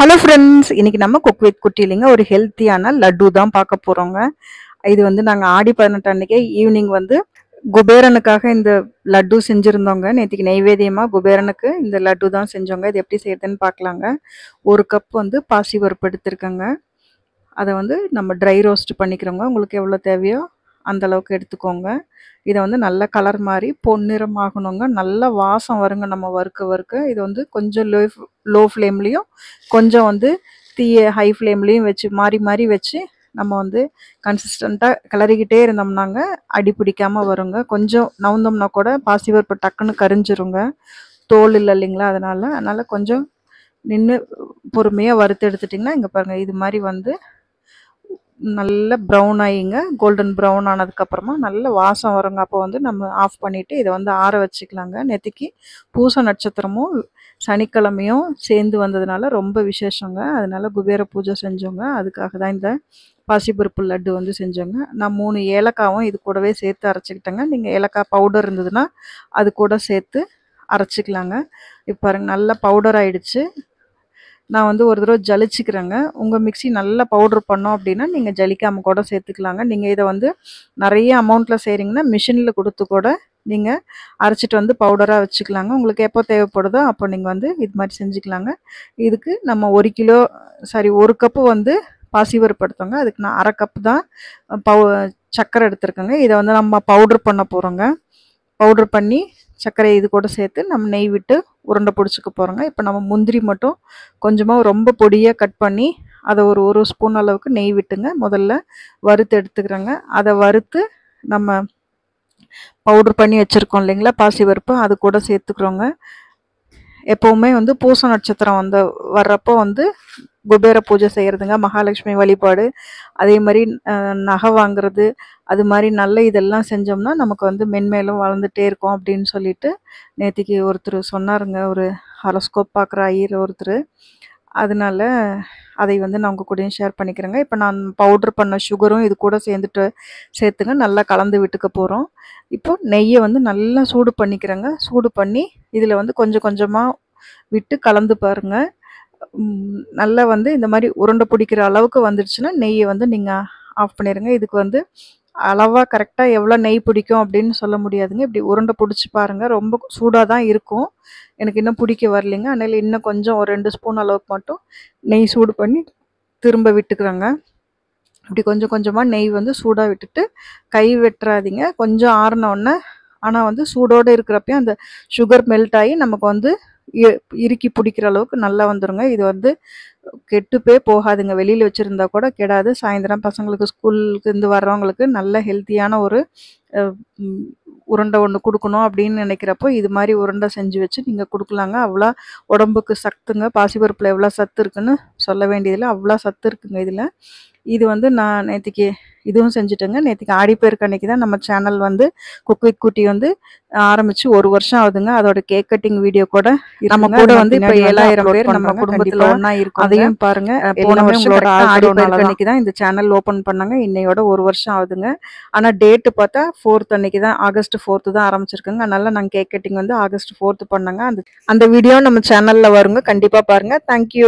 Hello friends, இன்னைக்கு நம்ம cook with குட்டிலிங்க ஒரு ஹெல்த்தியான லட்டு தான் பார்க்க போறோங்க. இது வந்து நாங்கள் ஆடி 18 அன்னைக்கே ஈவினிங் வந்து குபேரனுக்காக இந்த லட்டு செஞ்சுருந்தோங்க. நேற்றுக்கு நெய்வேத்தியமாக குபேரனுக்கு இந்த லட்டு தான் செஞ்சோங்க. இது எப்படி செய்யறதுன்னு பார்க்கலாங்க. ஒரு கப் வந்து பாசி பருப்பு எடுத்துருக்கோங்க. அதை வந்து நம்ம ட்ரை ரோஸ்ட் பண்ணிக்கிறோங்க. உங்களுக்கு எவ்வளோ தேவையோ அந்த அளவுக்கு எடுத்துக்கோங்க. இதை வந்து நல்ல கலர் மாதிரி பொன்னிறம் ஆகணுங்க. நல்ல வாசம் வருங்க நம்ம வறுக்க. இது வந்து கொஞ்சம் லோ ஃப்ளேம்லேயும் கொஞ்சம் வந்து தீய ஹை ஃப்ளேம்லேயும் வச்சு மாறி வச்சு நம்ம வந்து கன்சிஸ்டண்ட்டாக கிளறிக்கிட்டே இருந்தோம்னாங்க அடி பிடிக்காமல் வருங்க. கொஞ்சம் நவுந்தோம்னா கூட பாசிப்பருப்பு டக்குன்னு கரிஞ்சிருங்க. தோல் இல்லை இல்லைங்களா, அதனால் கொஞ்சம் நின்று பொறுமையாக வறுத்து எடுத்துட்டிங்கன்னா இங்கே பாருங்கள், இது மாதிரி வந்து நல்ல ப்ரௌன் ஆகிங்க. கோல்டன் ப்ரௌன் ஆனதுக்கப்புறமா நல்ல வாசம் வருங்க. அப்போ வந்து நம்ம ஆஃப் பண்ணிவிட்டு இதை வந்து ஆற வச்சுக்கலாங்க. நேற்றுக்கு பூச நட்சத்திரமும் சனிக்கிழமையும் சேர்ந்து வந்ததுனால ரொம்ப விசேஷங்க. அதனால குபேர பூஜை செஞ்சோங்க. அதுக்காக தான் இந்த பாசிப்பருப்பு லட்டு வந்து செஞ்சோங்க. நான் 3 ஏலக்காவும் இது கூடவே சேர்த்து அரைச்சிக்கிட்டேங்க. நீங்கள் ஏலக்காய் பவுடர் இருந்ததுன்னா அது கூட சேர்த்து அரைச்சிக்கலாங்க. இப்போ பாருங்கள், நல்லா பவுடர் ஆகிடுச்சு. நான் வந்து ஒரு தடவை ஜலிச்சுக்கிறேங்க. உங்கள் மிக்ஸி நல்லா பவுட்ரு பண்ணோம் அப்படின்னா நீங்கள் ஜலிக்காமல் கூட சேர்த்துக்கலாங்க. நீங்கள் இதை வந்து நிறைய அமௌண்ட்டில் செய்கிறீங்கன்னா மிஷினில் கொடுத்து கூட நீங்கள் அரைச்சிட்டு வந்து பவுடராக வச்சுக்கலாங்க. உங்களுக்கு எப்போ தேவைப்படுதோ அப்போ நீங்கள் வந்து இது மாதிரி செஞ்சுக்கலாங்க. இதுக்கு நம்ம 1 கப்பு வந்து பாசிப்பருப்பு எடுத்தோங்க. அதுக்கு நான் 1/2 கப்பு தான் சர்க்கரை எடுத்துருக்கேங்க. இதை வந்து நம்ம பவுட்ரு பண்ண போகிறோங்க. பவுட்ரு பண்ணி சர்க்கரை இது கூட சேர்த்து நம்ம நெய் விட்டு உருண்டை பிடிச்சிக்க போகிறோங்க. இப்போ நம்ம முந்திரி மட்டும் கொஞ்சமாக ரொம்ப பொடியாக கட் பண்ணி அதை ஒரு ஸ்பூன் அளவுக்கு நெய் விட்டுங்க முதல்ல வறுத்து எடுத்துக்கிறோங்க. அதை வறுத்து நம்ம பவுட்ரு பண்ணி வச்சுருக்கோம் இல்லைங்களா பாசிப்பருப்பு, அது கூட சேர்த்துக்கிறோங்க. எப்போவுமே வந்து பூச நட்சத்திரம் வர்றப்போ வந்து குபேர பூஜை செய்கிறதுங்க, மகாலட்சுமி வழிபாடு, அதே மாதிரி நகை வாங்குறது, அது மாதிரி நல்ல இதெல்லாம் செஞ்சோம்னா நமக்கு வந்து மென்மேலும் வளர்ந்துட்டே இருக்கும் அப்படின்னு சொல்லிட்டு நேற்றுக்கு ஒருத்தர் சொன்னாருங்க, ஒரு ஹாரோஸ்கோப் பார்க்குற ஐயர் ஒருத்தர். அதனால அதை வந்து நான் உங்கள் கூடயும் ஷேர் பண்ணிக்கிறேங்க. இப்போ நான் பவுட்ரு பண்ண சுகரும் இது கூட சேர்த்துங்க நல்லா கலந்து விட்டுக்க போகிறோம். இப்போ நெய்யை வந்து நல்லா சூடு பண்ணிக்கிறேங்க. சூடு பண்ணி இதில் வந்து கொஞ்சம் கொஞ்சமாக விட்டு கலந்து பாருங்கள். நல்லா வந்து இந்த மாதிரி உருண்டை பிடிக்கிற அளவுக்கு வந்துடுச்சுன்னா நெய்யை வந்து நீங்கள் ஆஃப் பண்ணிடுங்க. இதுக்கு வந்து அளவாக கரெக்டாக எவ்வளோ நெய் பிடிக்கும் அப்படின்னு சொல்ல முடியாதுங்க. இப்படி உருண்டை பிடிச்சி பாருங்கள். ரொம்ப சூடாக தான் இருக்கும். எனக்கு இன்னும் பிடிக்க வரலைங்க. அதனால் இன்னும் கொஞ்சம் ஒரு 2 ஸ்பூன் அளவுக்கு மட்டும் நெய் சூடு பண்ணி திரும்ப விட்டுக்கிறேங்க. இப்படி கொஞ்சம் கொஞ்சமாக நெய் வந்து சூடாக விட்டுட்டு கை வெட்டுறாதீங்க. கொஞ்சம் ஆறினோடனே ஆனால் வந்து சூடோடு இருக்கிறப்பையும் அந்த சுகர் மெல்ட் ஆகி நமக்கு வந்து இறுக்கி பிடிக்கிற அளவுக்கு நல்லா வந்துடுங்க. இது வந்து கெட்டுப்பே போகாதுங்க. வெளியில் வச்சுருந்தா கூட கெடாது. சாயந்தரம் பசங்களுக்கு ஸ்கூலுக்கு இருந்து வர்றவங்களுக்கு நல்ல ஹெல்த்தியான ஒரு உருண்டை ஒன்று கொடுக்கணும் அப்படின்னு நினைக்கிறப்போ இது மாதிரி உருண்டை செஞ்சு வச்சு நீங்கள் கொடுக்கலாங்க. அவ்வளோ உடம்புக்கு சத்துங்க. பாசிப்பருப்பில் எவ்வளோ சத்து இருக்குன்னு சொல்ல வேண்டியதில்லை, அவ்வளோ சத்து இருக்குங்க இதில். இது வந்து நான் நேற்றுக்கு இதுவும் செஞ்சுட்டேங்க. நேற்றுக்கு ஆடிப்பெருக்கு அன்னைக்கு தான் நம்ம சேனல் வந்து குக் வித் குட்டி வந்து ஆரம்பித்து 1 வருஷம் ஆகுதுங்க. அதோட கேக் கட்டிங் வீடியோ கூட நம்ம கூட வந்து இப்போ 7000 பேர் நம்ம குடும்பத்தில் ஒன்றா இருக்கும். அதையும் பாருங்கள். போன வருஷம் ஆடிப்பெருக்கு அன்னைக்கு தான் இந்த சேனல் ஓப்பன் பண்ணாங்க. இன்னையோட 1 வருஷம் ஆகுதுங்க. ஆனால் டேட்டு பார்த்தா 4th அன்னைக்கு தான், ஆகஸ்ட் 4th தான் ஆரம்பிச்சிருக்குங்க. அதனால நாங்கள் கேக் கட்டிங் வந்து ஆகஸ்ட் 4th பண்ணாங்க. அந்த வீடியோ நம்ம சேனலில் வருங்க, கண்டிப்பாக பாருங்கள். தேங்க்யூ.